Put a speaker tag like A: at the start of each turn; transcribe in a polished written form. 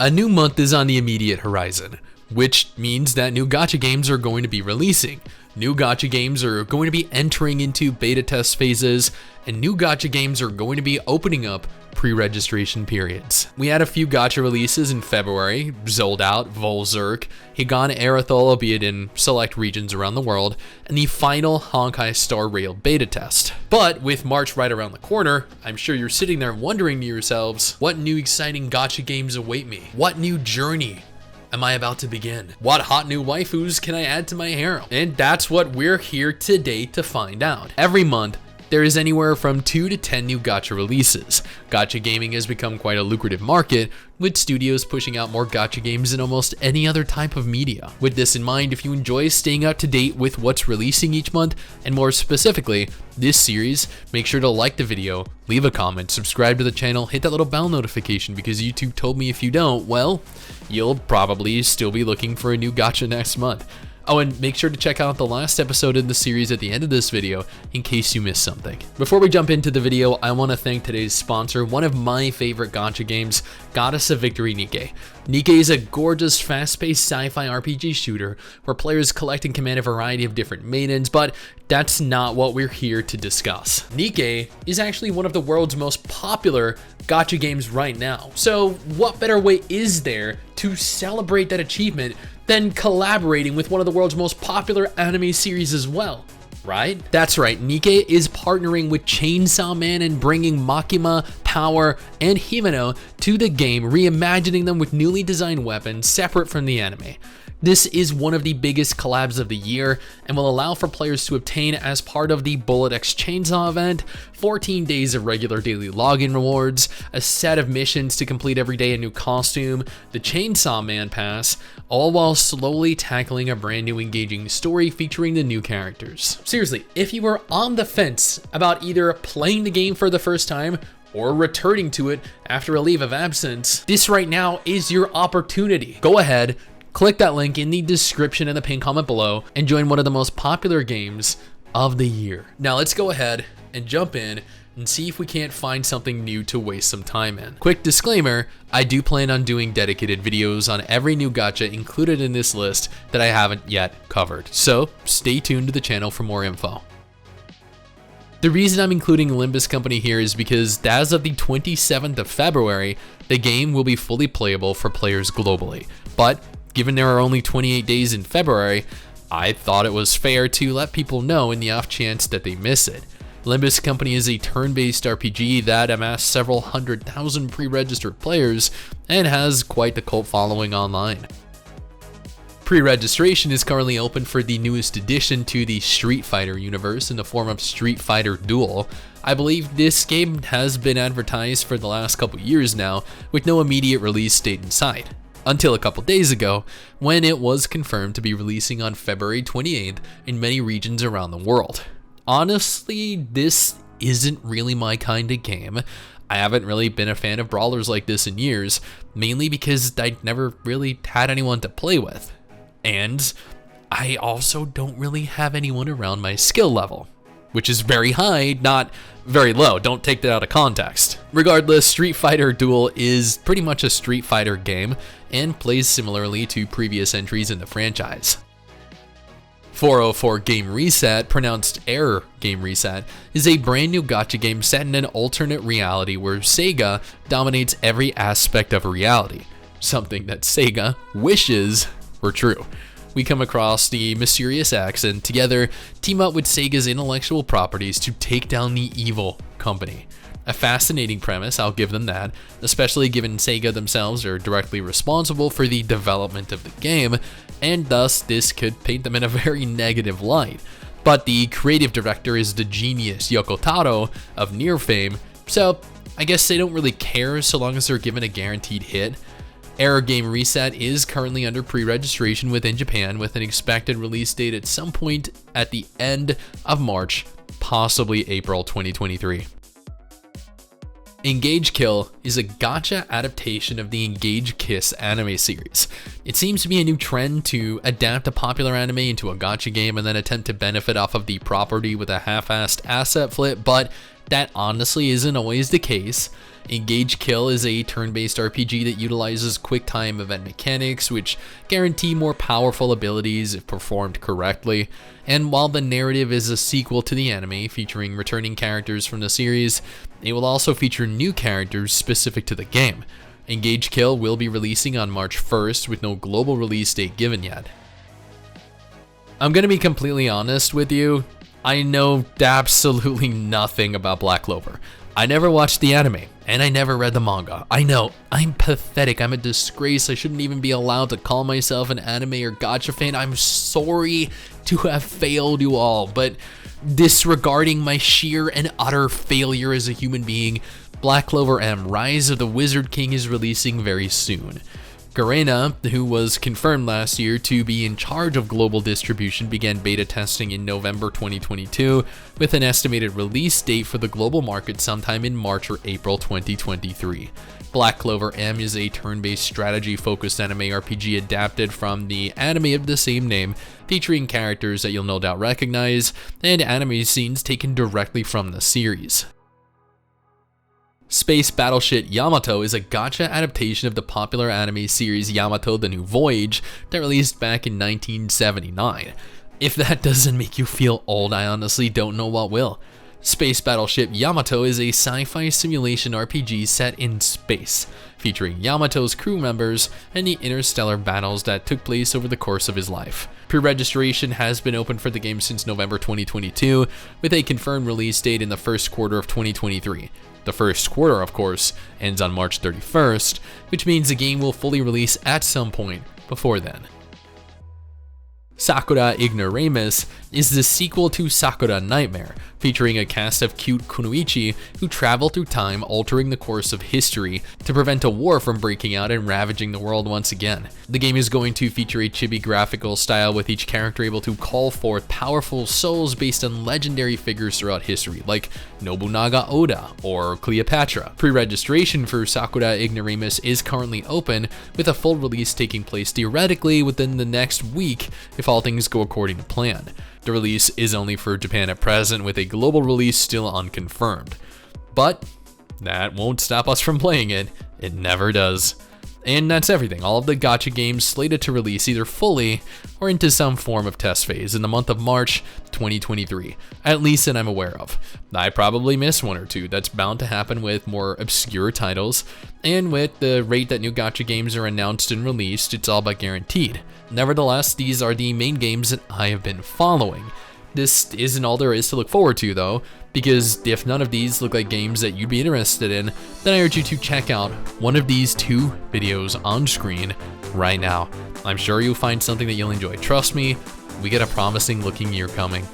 A: A new month is on the immediate horizon, which means that new gacha games are going to be releasing. New gacha games are going to be entering into beta test phases, and new gacha games are going to be opening up pre-registration periods. We had a few gacha releases in February: Zold out, Volzerk, Higan, Eruthyll, albeit in select regions around the world, and the final Honkai Star Rail beta test. But with March right around the corner, I'm sure you're sitting there wondering to yourselves, what new exciting gacha games await me? What new journey am I about to begin? What hot new waifus can I add to my harem? And that's what we're here today to find out. Every month, there is anywhere from 2 to 10 new gacha releases. Gacha gaming has become quite a lucrative market, with studios pushing out more gacha games than almost any other type of media. With this in mind, if you enjoy staying up to date with what's releasing each month, and more specifically, this series, make sure to like the video, leave a comment, subscribe to the channel, hit that little bell notification, because YouTube told me if you don't, well, you'll probably still be looking for a new gacha next month. Oh, and make sure to check out the last episode in the series at the end of this video in case you missed something. Before we jump into the video, I want to thank today's sponsor, one of my favorite gacha games, Goddess of Victory NIKKE. NIKKE is a gorgeous, fast-paced sci-fi RPG shooter where players collect and command a variety of different maidens, but that's not what we're here to discuss. NIKKE is actually one of the world's most popular gacha games right now. So what better way is there to celebrate that achievement than collaborating with one of the world's most popular anime series as well, right? That's right, NIKKE is partnering with Chainsaw Man and bringing Makima, Power, and Himeno to the game, reimagining them with newly designed weapons separate from the anime. This is one of the biggest collabs of the year and will allow for players to obtain, as part of the Bullet X Chainsaw event, 14 days of regular daily login rewards, a set of missions to complete every day a new costume, the Chainsaw Man Pass, all while slowly tackling a brand new engaging story featuring the new characters. Seriously, if you were on the fence about either playing the game for the first time or returning to it after a leave of absence, this right now is your opportunity. Go ahead, click that link in the description and the pinned comment below and join one of the most popular games of the year. Now let's go ahead and jump in and see if we can't find something new to waste some time in. Quick disclaimer, I do plan on doing dedicated videos on every new gacha included in this list that I haven't yet covered, so stay tuned to the channel for more info. The reason I'm including Limbus Company here is because as of the 27th of February, the game will be fully playable for players globally, but given there are only 28 days in February, I thought it was fair to let people know in the off chance that they miss it. Limbus Company is a turn-based RPG that amassed several 100,000 pre-registered players and has quite the cult following online. Pre-registration is currently open for the newest addition to the Street Fighter universe in the form of Street Fighter Duel. I believe this game has been advertised for the last couple years now, with no immediate release date in sight, until a couple days ago when it was confirmed to be releasing on February 28th in many regions around the world. Honestly, this isn't really my kind of game. I haven't really been a fan of brawlers like this in years, mainly because I never really had anyone to play with. And I also don't really have anyone around my skill level, which is very high, not very low. Don't take that out of context. Regardless, Street Fighter Duel is pretty much a Street Fighter game and plays similarly to previous entries in the franchise. 404 Game Reset, pronounced Error Game Reset, is a brand new gacha game set in an alternate reality where Sega dominates every aspect of reality, something that Sega wishes were true. We come across the Mysterious X and together team up with Sega's intellectual properties to take down the evil company. A fascinating premise, I'll give them that, especially given Sega themselves are directly responsible for the development of the game, and thus this could paint them in a very negative light. But the creative director is the genius Yoko Taro of Nier fame, so I guess they don't really care so long as they're given a guaranteed hit. Error Game Reset is currently under pre-registration within Japan, with an expected release date at some point at the end of March, possibly April 2023. Engage Kill is a gacha adaptation of the Engage Kiss anime series. It seems to be a new trend to adapt a popular anime into a gacha game and then attempt to benefit off of the property with a half-assed asset flip, but that honestly isn't always the case. Engage Kill is a turn-based RPG that utilizes quick-time event mechanics, which guarantee more powerful abilities if performed correctly. And while the narrative is a sequel to the anime featuring returning characters from the series, it will also feature new characters specific to the game. Engage Kill will be releasing on March 1st with no global release date given yet. I'm gonna be completely honest with you, I know absolutely nothing about Black Clover. I never watched the anime, and I never read the manga. I know, I'm pathetic, I'm a disgrace, I shouldn't even be allowed to call myself an anime or gacha fan. I'm sorry to have failed you all, but disregarding my sheer and utter failure as a human being, Black Clover M Rise of the Wizard King is releasing very soon. Garena, who was confirmed last year to be in charge of global distribution, began beta testing in November 2022, with an estimated release date for the global market sometime in March or April 2023. Black Clover M is a turn-based strategy-focused anime RPG adapted from the anime of the same name, featuring characters that you'll no doubt recognize, and anime scenes taken directly from the series. Space Battleship Yamato is a gacha adaptation of the popular anime series Yamato: The New Voyage that released back in 1979. If that doesn't make you feel old, I honestly don't know what will. Space Battleship Yamato is a sci-fi simulation RPG set in space, featuring Yamato's crew members and the interstellar battles that took place over the course of his life. Pre-registration has been open for the game since November 2022, with a confirmed release date in the first quarter of 2023. The first quarter, of course, ends on March 31st, which means the game will fully release at some point before then. Sakura Ignoramus is the sequel to Sakura Nightmare, featuring a cast of cute kunoichi who travel through time, altering the course of history to prevent a war from breaking out and ravaging the world once again. The game is going to feature a chibi graphical style, with each character able to call forth powerful souls based on legendary figures throughout history, like Nobunaga Oda or Cleopatra. Pre-registration for Sakura Ignoramus is currently open, with a full release taking place theoretically within the next week if all things go according to plan. The release is only for Japan at present, with a global release still unconfirmed. But that won't stop us from playing it. It never does. And that's everything. All of the gacha games slated to release either fully or into some form of test phase in the month of March 2023, at least that I'm aware of. I probably missed one or two. That's bound to happen with more obscure titles, and with the rate that new gacha games are announced and released, it's all but guaranteed. Nevertheless, these are the main games that I have been following. This isn't all there is to look forward to though, because if none of these look like games that you'd be interested in, then I urge you to check out one of these two videos on screen right now. I'm sure you'll find something that you'll enjoy. Trust me, we got a promising looking year coming.